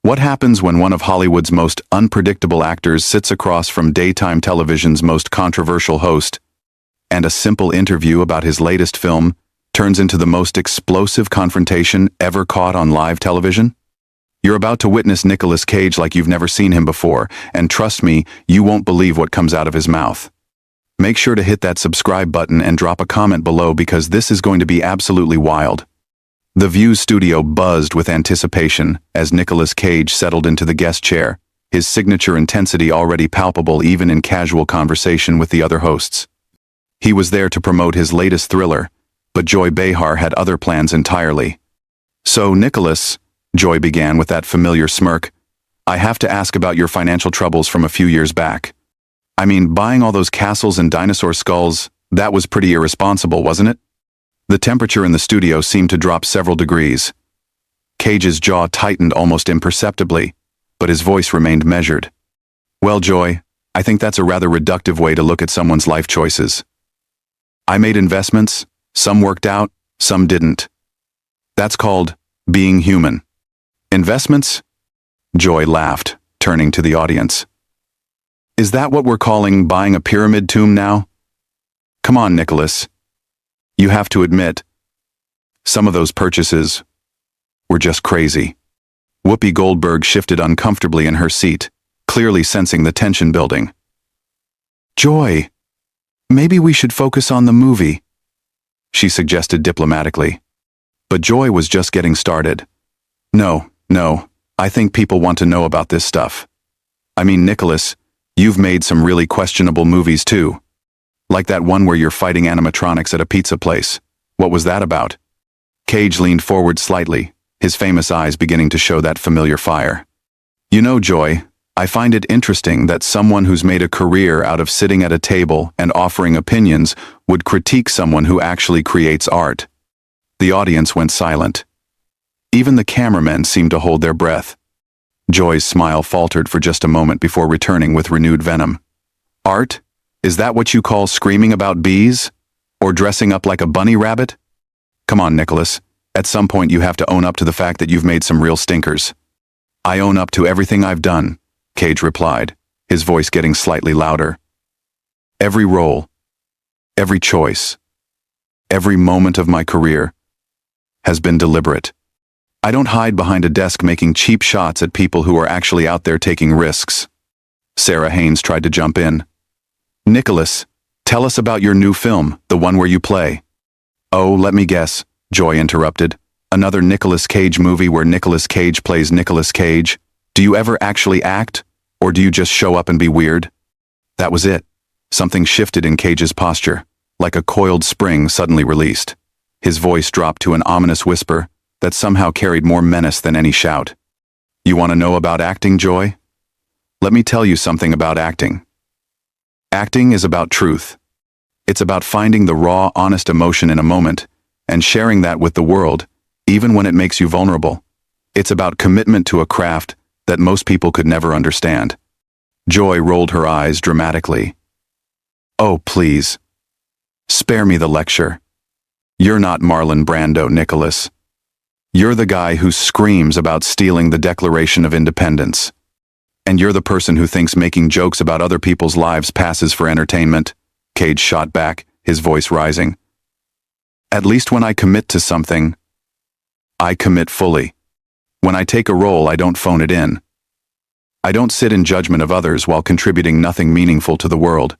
What happens when one of Hollywood's most unpredictable actors sits across from daytime television's most controversial host, and a simple interview about his latest film turns into the most explosive confrontation ever caught on live television? You're about to witness Nicolas Cage like you've never seen him before, and trust me, you won't believe what comes out of his mouth. Make sure to hit that subscribe button and drop a comment below because this is going to be absolutely wild. The View's studio buzzed with anticipation as Nicolas Cage settled into the guest chair, his signature intensity already palpable even in casual conversation with the other hosts. He was there to promote his latest thriller, but Joy Behar had other plans entirely. "So, Nicolas," Joy began with that familiar smirk, "I have to ask about your financial troubles from a few years back. I mean, buying all those castles and dinosaur skulls, that was pretty irresponsible, wasn't it?" The temperature in the studio seemed to drop several degrees. Cage's jaw tightened almost imperceptibly, but his voice remained measured. "Well, Joy, I think that's a rather reductive way to look at someone's life choices. I made investments, some worked out, some didn't. That's called being human." "Investments?" Joy laughed, turning to the audience. "Is that what we're calling buying a pyramid tomb now? Come on, Nicolas. You have to admit, some of those purchases were just crazy." Whoopi Goldberg shifted uncomfortably in her seat, clearly sensing the tension building. "Joy, maybe we should focus on the movie," she suggested diplomatically. But Joy was just getting started. No, I think people want to know about this stuff. I mean, Nicolas, you've made some really questionable movies too. Like that one where you're fighting animatronics at a pizza place. What was that about?" Cage leaned forward slightly, his famous eyes beginning to show that familiar fire. "You know, Joy, I find it interesting that someone who's made a career out of sitting at a table and offering opinions would critique someone who actually creates art." The audience went silent. Even the cameramen seemed to hold their breath. Joy's smile faltered for just a moment before returning with renewed venom. "Art? Is that what you call screaming about bees? Or dressing up like a bunny rabbit? Come on, Nicolas. At some point you have to own up to the fact that you've made some real stinkers." "I own up to everything I've done," Cage replied, his voice getting slightly louder. "Every role, every choice, every moment of my career has been deliberate. I don't hide behind a desk making cheap shots at people who are actually out there taking risks." Sarah Haynes tried to jump in. "Nicolas, tell us about your new film, the one where you play." "Oh, let me guess," Joy interrupted. "Another Nicolas Cage movie where Nicolas Cage plays Nicolas Cage? Do you ever actually act, or do you just show up and be weird?" That was it. Something shifted in Cage's posture, like a coiled spring suddenly released. His voice dropped to an ominous whisper that somehow carried more menace than any shout. "You want to know about acting, Joy? Let me tell you something about acting. Acting is about truth. It's about finding the raw, honest emotion in a moment and sharing that with the world, even when it makes you vulnerable. It's about commitment to a craft that most people could never understand." Joy rolled her eyes dramatically. "Oh, please. Spare me the lecture. You're not Marlon Brando, Nicolas. You're the guy who screams about stealing the Declaration of Independence. And you're the person who thinks making jokes about other people's lives passes for entertainment," Cage shot back, his voice rising. "At least when I commit to something, I commit fully. When I take a role, I don't phone it in. I don't sit in judgment of others while contributing nothing meaningful to the world."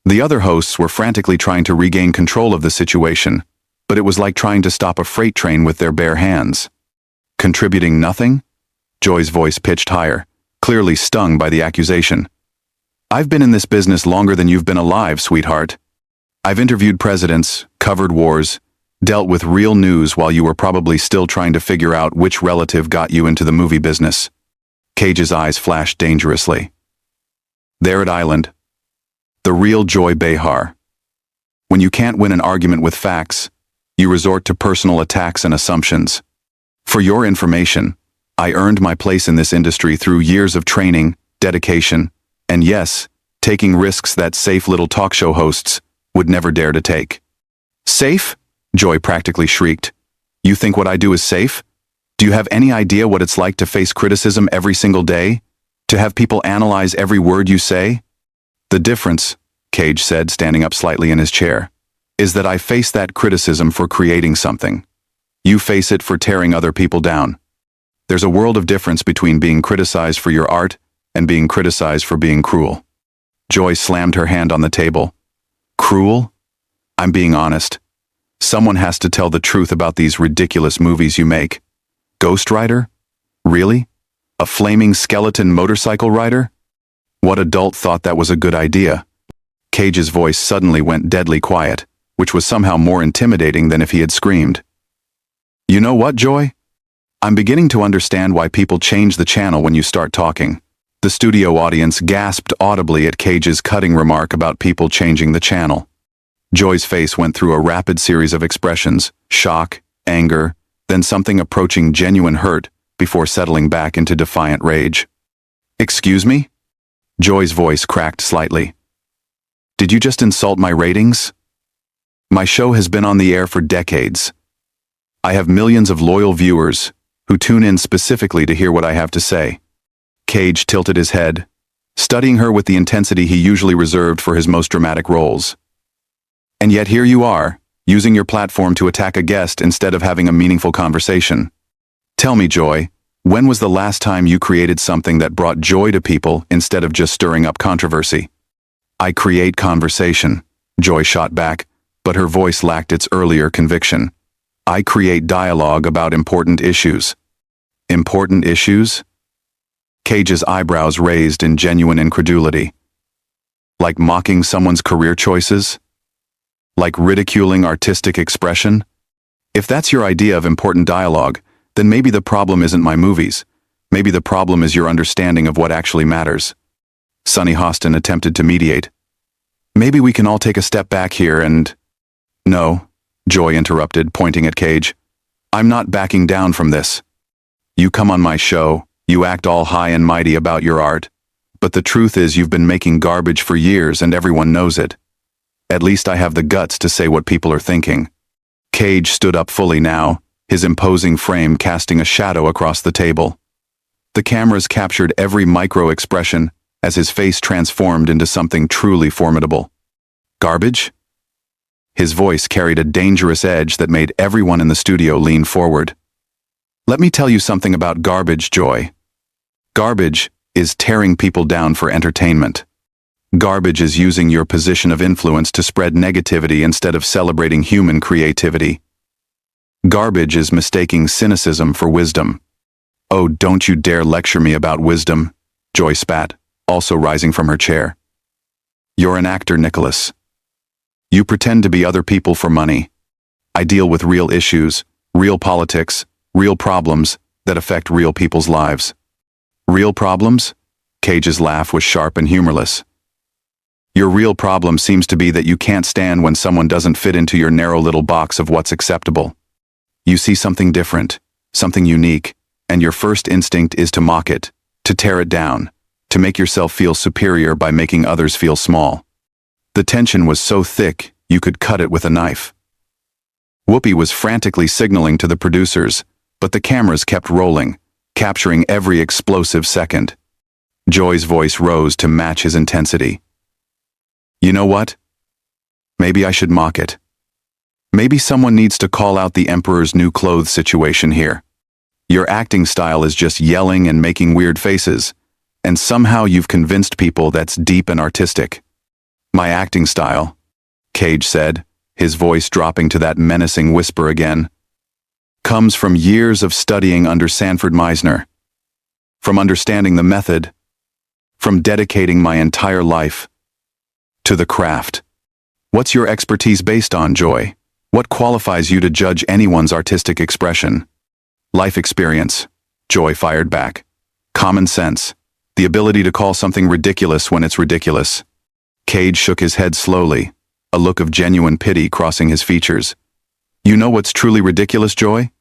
The other hosts were frantically trying to regain control of the situation, but it was like trying to stop a freight train with their bare hands. "Contributing nothing?" Joy's voice pitched higher, clearly stung by the accusation. "I've been in this business longer than you've been alive, sweetheart. I've interviewed presidents, covered wars, dealt with real news while you were probably still trying to figure out which relative got you into the movie business." Cage's eyes flashed dangerously. "There at Island, the real Joy Behar. When you can't win an argument with facts, you resort to personal attacks and assumptions. For your information, I earned my place in this industry through years of training, dedication, and yes, taking risks that safe little talk show hosts would never dare to take." "Safe?" Joy practically shrieked. "You think what I do is safe? Do you have any idea what it's like to face criticism every single day? To have people analyze every word you say? The difference, Cage said, standing up slightly in his chair, is that I face that criticism for creating something. You face it for tearing other people down. There's a world of difference between being criticized for your art and being criticized for being cruel. Joy slammed her hand on the table. Cruel? I'm being honest. Someone has to tell the truth about these ridiculous movies you make. Ghost Rider? Really? A flaming skeleton motorcycle rider? What adult thought that was a good idea? Cage's voice suddenly went deadly quiet, which was somehow more intimidating than if he had screamed. You know what, Joy? I'm beginning to understand why people change the channel when you start talking. The studio audience gasped audibly at Cage's cutting remark about people changing the channel. Joy's face went through a rapid series of expressions, shock, anger, then something approaching genuine hurt, before settling back into defiant rage. Excuse me? Joy's voice cracked slightly. Did you just insult my ratings? My show has been on the air for decades. I have millions of loyal viewers who tune in specifically to hear what I have to say. Cage tilted his head, studying her with the intensity he usually reserved for his most dramatic roles. And yet here you are, using your platform to attack a guest instead of having a meaningful conversation. Tell me, Joy, when was the last time you created something that brought joy to people instead of just stirring up controversy? I create conversation, Joy shot back, but her voice lacked its earlier conviction. I create dialogue about important issues. Important issues? Cage's eyebrows raised in genuine incredulity. Like mocking someone's career choices? Like ridiculing artistic expression? If that's your idea of important dialogue, then maybe the problem isn't my movies. Maybe the problem is your understanding of what actually matters. Sonny Hostin attempted to mediate. Maybe we can all take a step back here and... No, Joy interrupted, pointing at Cage. I'm not backing down from this. You come on my show, you act all high and mighty about your art, but the truth is you've been making garbage for years and everyone knows it. At least I have the guts to say what people are thinking. Cage stood up fully now, his imposing frame casting a shadow across the table. The cameras captured every micro-expression as his face transformed into something truly formidable. Garbage? His voice carried a dangerous edge that made everyone in the studio lean forward. Let me tell you something about garbage, Joy. Garbage is tearing people down for entertainment. Garbage is using your position of influence to spread negativity instead of celebrating human creativity. Garbage is mistaking cynicism for wisdom. Oh, don't you dare lecture me about wisdom, Joy spat, also rising from her chair. You're an actor, Nicolas. You pretend to be other people for money. I deal with real issues, real politics, real problems that affect real people's lives. Real problems? Cage's laugh was sharp and humorless. Your real problem seems to be that you can't stand when someone doesn't fit into your narrow little box of what's acceptable. You see something different, something unique, and your first instinct is to mock it, to tear it down, to make yourself feel superior by making others feel small. The tension was so thick, you could cut it with a knife. Whoopi was frantically signaling to the producers, but the cameras kept rolling, capturing every explosive second. Joy's voice rose to match his intensity. You know what? Maybe I should mock it. Maybe someone needs to call out the Emperor's New Clothes situation here. Your acting style is just yelling and making weird faces, and somehow you've convinced people that's deep and artistic. My acting style, Cage said, his voice dropping to that menacing whisper again, comes from years of studying under Sanford Meisner, from understanding the method, from dedicating my entire life to the craft. What's your expertise based on, Joy? What qualifies you to judge anyone's artistic expression? Life experience, Joy fired back. Common sense, the ability to call something ridiculous when it's ridiculous. Cage shook his head slowly, a look of genuine pity crossing his features. You know what's truly ridiculous, Joy?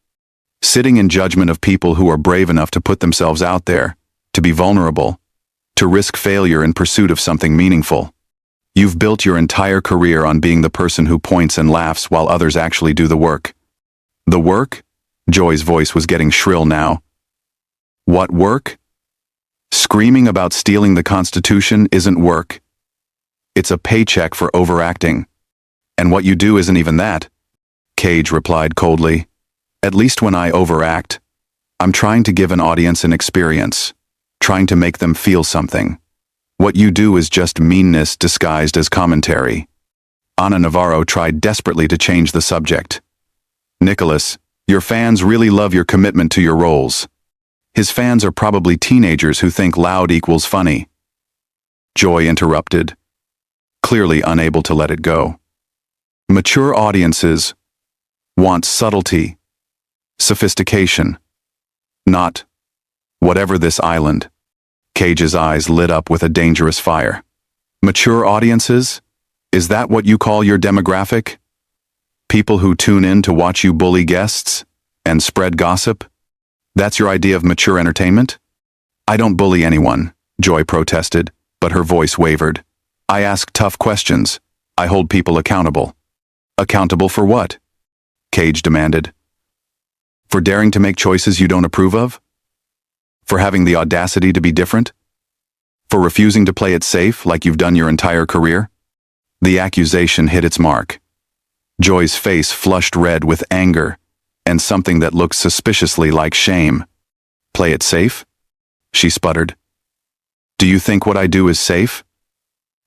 Sitting in judgment of people who are brave enough to put themselves out there, to be vulnerable, to risk failure in pursuit of something meaningful. You've built your entire career on being the person who points and laughs while others actually do the work. The work? Joy's voice was getting shrill now. What work? Screaming about stealing the Constitution isn't work. It's a paycheck for overacting. And what you do isn't even that. Cage replied coldly. At least when I overact, I'm trying to give an audience an experience, trying to make them feel something. What you do is just meanness disguised as commentary. Ana Navarro tried desperately to change the subject. Nicolas, your fans really love your commitment to your roles. His fans are probably teenagers who think loud equals funny. Joy interrupted, clearly unable to let it go. Mature audiences want subtlety, sophistication, not whatever this island. Cage's eyes lit up with a dangerous fire. Mature audiences? Is that what you call your demographic? People who tune in to watch you bully guests and spread gossip? That's your idea of mature entertainment? I don't bully anyone, Joy protested, but her voice wavered. I ask tough questions. I hold people accountable. Accountable for what? Cage demanded. For daring to make choices you don't approve of? For having the audacity to be different? For refusing to play it safe like you've done your entire career? The accusation hit its mark. Joy's face flushed red with anger and something that looked suspiciously like shame. Play it safe? She sputtered. Do you think what I do is safe?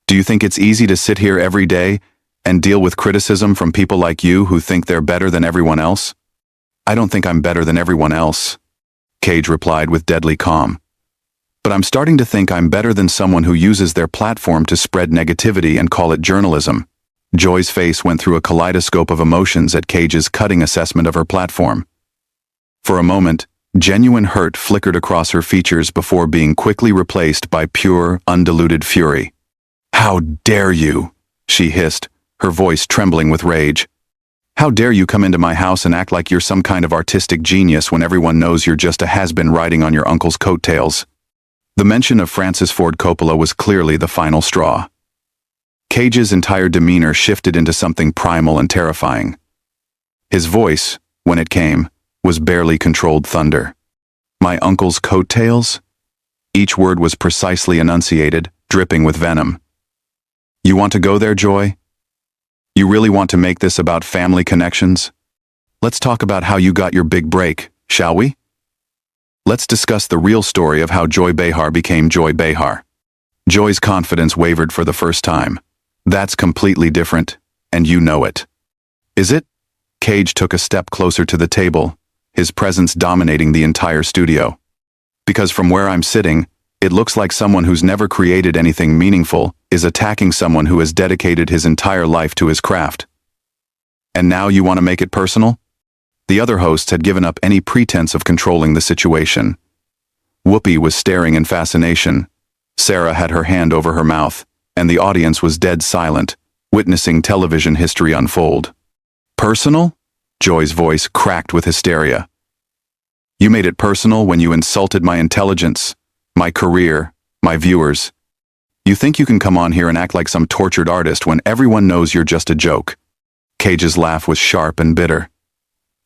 Do you think it's easy to sit here every day and deal with criticism from people like you who think they're better than everyone else? I don't think I'm better than everyone else, Cage replied with deadly calm. But I'm starting to think I'm better than someone who uses their platform to spread negativity and call it journalism. Joy's face went through a kaleidoscope of emotions at Cage's cutting assessment of her platform. For a moment, genuine hurt flickered across her features before being quickly replaced by pure, undiluted fury. How dare you? She hissed, her voice trembling with rage. How dare you come into my house and act like you're some kind of artistic genius when everyone knows you're just a has-been riding on your uncle's coattails? The mention of Francis Ford Coppola was clearly the final straw. Cage's entire demeanor shifted into something primal and terrifying. His voice, when it came, was barely controlled thunder. My uncle's coattails? Each word was precisely enunciated, dripping with venom. You want to go there, Joy? You really want to make this about family connections? Let's talk about how you got your big break, shall we? Let's discuss the real story of how Joy Behar became Joy Behar. Joy's confidence wavered for the first time. That's completely different, and you know it. Is it? Cage took a step closer to the table, his presence dominating the entire studio. Because from where I'm sitting, it looks like someone who's never created anything meaningful is attacking someone who has dedicated his entire life to his craft. And now you want to make it personal? The other hosts had given up any pretense of controlling the situation. Whoopi was staring in fascination. Sarah had her hand over her mouth, and the audience was dead silent, witnessing television history unfold. Personal? Joy's voice cracked with hysteria. You made it personal when you insulted my intelligence, my career, my viewers. You think you can come on here and act like some tortured artist when everyone knows you're just a joke. Cage's laugh was sharp and bitter.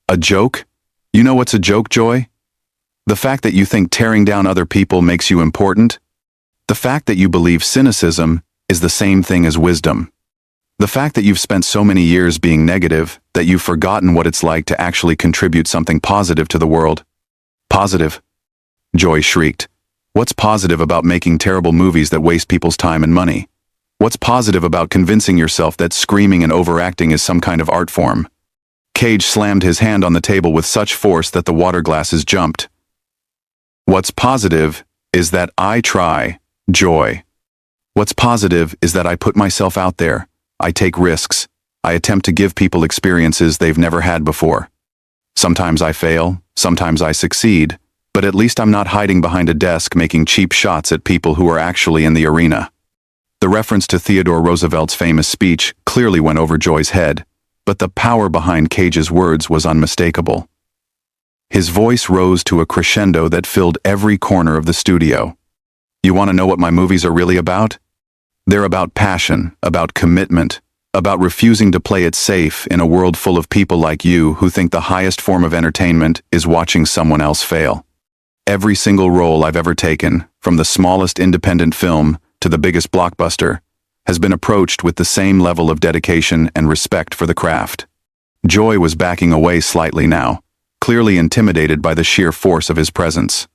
A joke? You know what's a joke, Joy? The fact that you think tearing down other people makes you important? The fact that you believe cynicism is the same thing as wisdom. The fact that you've spent so many years being negative that you've forgotten what it's like to actually contribute something positive to the world. Positive? Joy shrieked. What's positive about making terrible movies that waste people's time and money? What's positive about convincing yourself that screaming and overacting is some kind of art form? Cage slammed his hand on the table with such force that the water glasses jumped. What's positive is that I try, Joy. What's positive is that I put myself out there, I take risks, I attempt to give people experiences they've never had before. Sometimes I fail, sometimes I succeed, but at least I'm not hiding behind a desk making cheap shots at people who are actually in the arena. The reference to Theodore Roosevelt's famous speech clearly went over Joy's head, but the power behind Cage's words was unmistakable. His voice rose to a crescendo that filled every corner of the studio. You want to know what my movies are really about? They're about passion, about commitment, about refusing to play it safe in a world full of people like you who think the highest form of entertainment is watching someone else fail. Every single role I've ever taken, from the smallest independent film to the biggest blockbuster, has been approached with the same level of dedication and respect for the craft. Joy was backing away slightly now, clearly intimidated by the sheer force of his presence.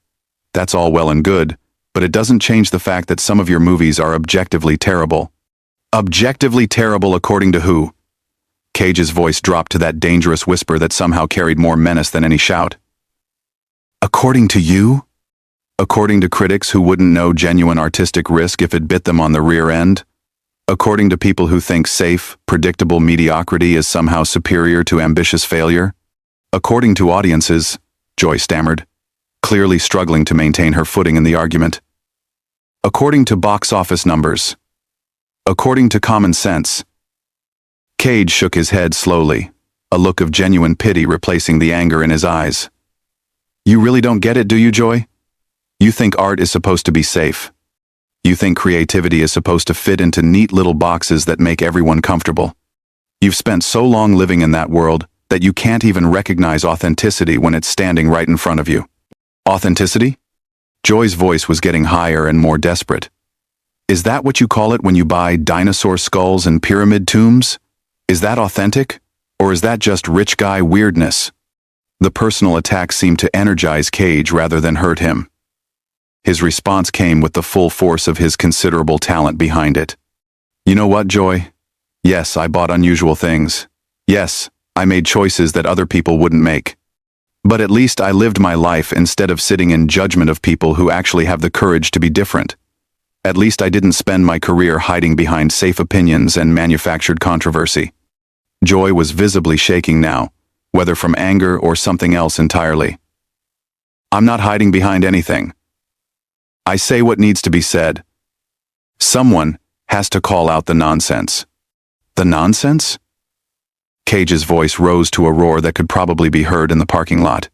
That's all well and good, but it doesn't change the fact that some of your movies are objectively terrible. Objectively terrible according to who? Cage's voice dropped to that dangerous whisper that somehow carried more menace than any shout. According to you? According to critics who wouldn't know genuine artistic risk if it bit them on the rear end? According to people who think safe, predictable mediocrity is somehow superior to ambitious failure? According to audiences, Joy stammered, clearly struggling to maintain her footing in the argument. According to box office numbers. According to common sense. Cage shook his head slowly, a look of genuine pity replacing the anger in his eyes. You really don't get it, do you, Joy? You think art is supposed to be safe. You think creativity is supposed to fit into neat little boxes that make everyone comfortable. You've spent so long living in that world that you can't even recognize authenticity when it's standing right in front of you. Authenticity? Joy's voice was getting higher and more desperate. Is that what you call it when you buy dinosaur skulls and pyramid tombs? Is that authentic? Or is that just rich guy weirdness? The personal attack seemed to energize Cage rather than hurt him. His response came with the full force of his considerable talent behind it. You know what, Joy? Yes, I bought unusual things. Yes, I made choices that other people wouldn't make. But at least I lived my life instead of sitting in judgment of people who actually have the courage to be different. At least I didn't spend my career hiding behind safe opinions and manufactured controversy. Joy was visibly shaking now, whether from anger or something else entirely. I'm not hiding behind anything. I say what needs to be said. Someone has to call out the nonsense. The nonsense? Cage's voice rose to a roar that could probably be heard in the parking lot.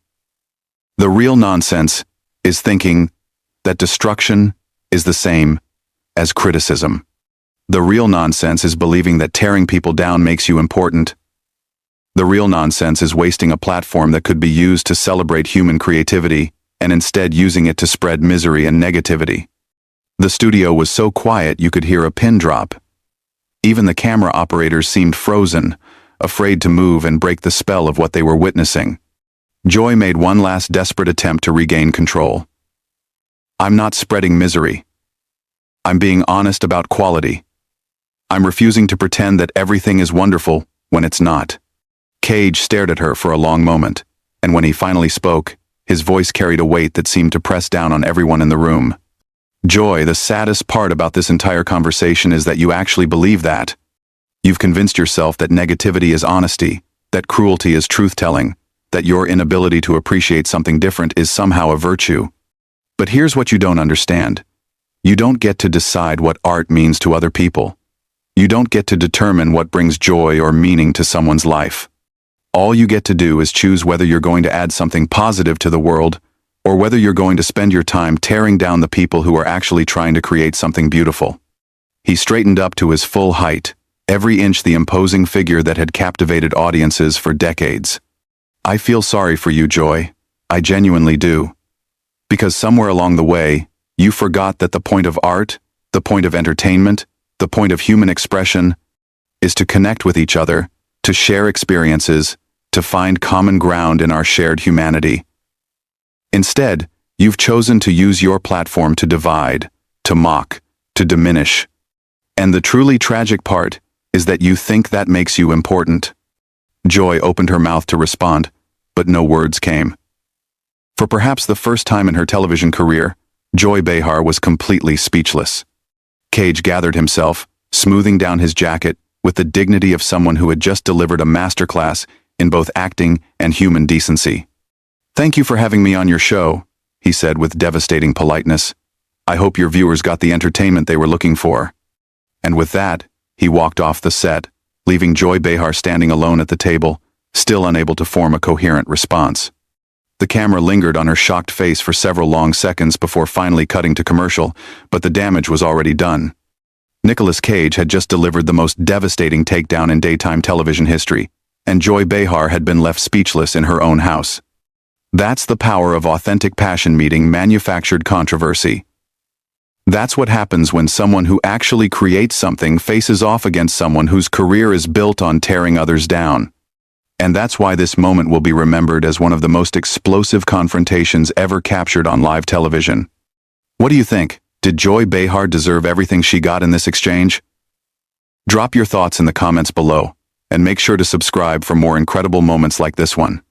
The real nonsense is thinking that destruction is the same as criticism. The real nonsense is believing that tearing people down makes you important. The real nonsense is wasting a platform that could be used to celebrate human creativity and instead using it to spread misery and negativity. The studio was so quiet you could hear a pin drop. Even the camera operators seemed frozen, afraid to move and break the spell of what they were witnessing. Joy made one last desperate attempt to regain control. I'm not spreading misery. I'm being honest about quality. I'm refusing to pretend that everything is wonderful when it's not. Cage stared at her for a long moment, and when he finally spoke, his voice carried a weight that seemed to press down on everyone in the room. Joy, the saddest part about this entire conversation is that you actually believe that. You've convinced yourself that negativity is honesty, that cruelty is truth-telling, that your inability to appreciate something different is somehow a virtue. But here's what you don't understand. You don't get to decide what art means to other people. You don't get to determine what brings joy or meaning to someone's life. All you get to do is choose whether you're going to add something positive to the world, or whether you're going to spend your time tearing down the people who are actually trying to create something beautiful. He straightened up to his full height, every inch the imposing figure that had captivated audiences for decades. I feel sorry for you, Joy. I genuinely do. Because somewhere along the way, you forgot that the point of art, the point of entertainment, the point of human expression, is to connect with each other, to share experiences, to find common ground in our shared humanity. Instead, you've chosen to use your platform to divide, to mock, to diminish. And the truly tragic part is that you think that makes you important. Joy opened her mouth to respond, but no words came. For perhaps the first time in her television career, Joy Behar was completely speechless. Cage gathered himself, smoothing down his jacket with the dignity of someone who had just delivered a masterclass in both acting and human decency. Thank you for having me on your show, he said with devastating politeness. I hope your viewers got the entertainment they were looking for. And with that, he walked off the set, leaving Joy Behar standing alone at the table, still unable to form a coherent response. The camera lingered on her shocked face for several long seconds before finally cutting to commercial, but the damage was already done. Nicolas Cage had just delivered the most devastating takedown in daytime television history, and Joy Behar had been left speechless in her own house. That's the power of authentic passion meeting manufactured controversy. That's what happens when someone who actually creates something faces off against someone whose career is built on tearing others down. And that's why this moment will be remembered as one of the most explosive confrontations ever captured on live television. What do you think? Did Joy Behar deserve everything she got in this exchange? Drop your thoughts in the comments below, and make sure to subscribe for more incredible moments like this one.